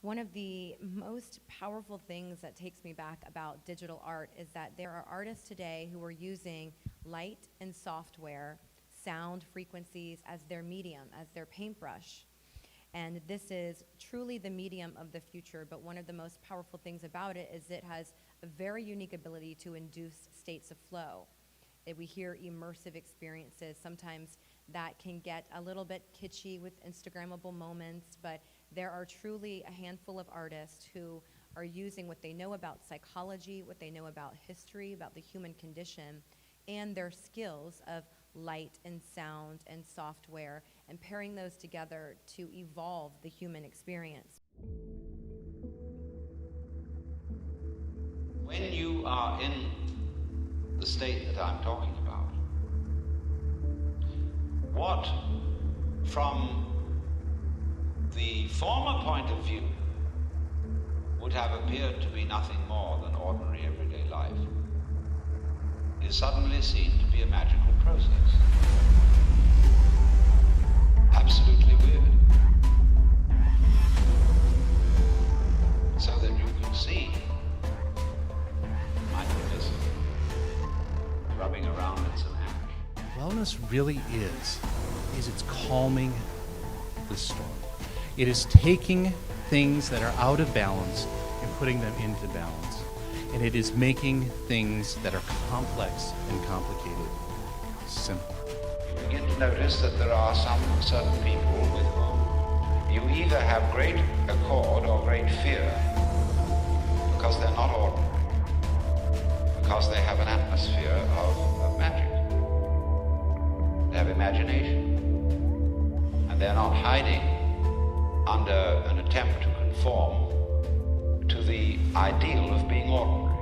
One of the most powerful things that takes me back about digital art is that there are artists today who are using light and software, sound frequencies as their medium, as their paintbrush. And this is truly the medium of the future, but one of the most powerful things about it is it has a very unique ability to induce states of flow. If we hear immersive experiences, sometimes that can get a little bit kitschy with Instagrammable moments, but there are truly a handful of artists who are using what they know about psychology, what they know about history, about the human condition, and their skills of light and sound and software, and pairing those together to evolve the human experience. When you are in the state that I'm talking about, what from the former point of view would have appeared to be nothing more than ordinary everyday life is suddenly seen to be a magical process. Absolutely weird. So that you can see mindfulness rubbing around in some ash. Wellness really is it's calming the storm. It is taking things that are out of balance and putting them into balance. And it is making things that are complex and complicated simple. You begin to notice that there are some certain people with whom you either have great accord or great fear because they're not ordinary, because they have an atmosphere of magic. They have imagination. And they're not hiding under an attempt to conform to the ideal of being ordinary.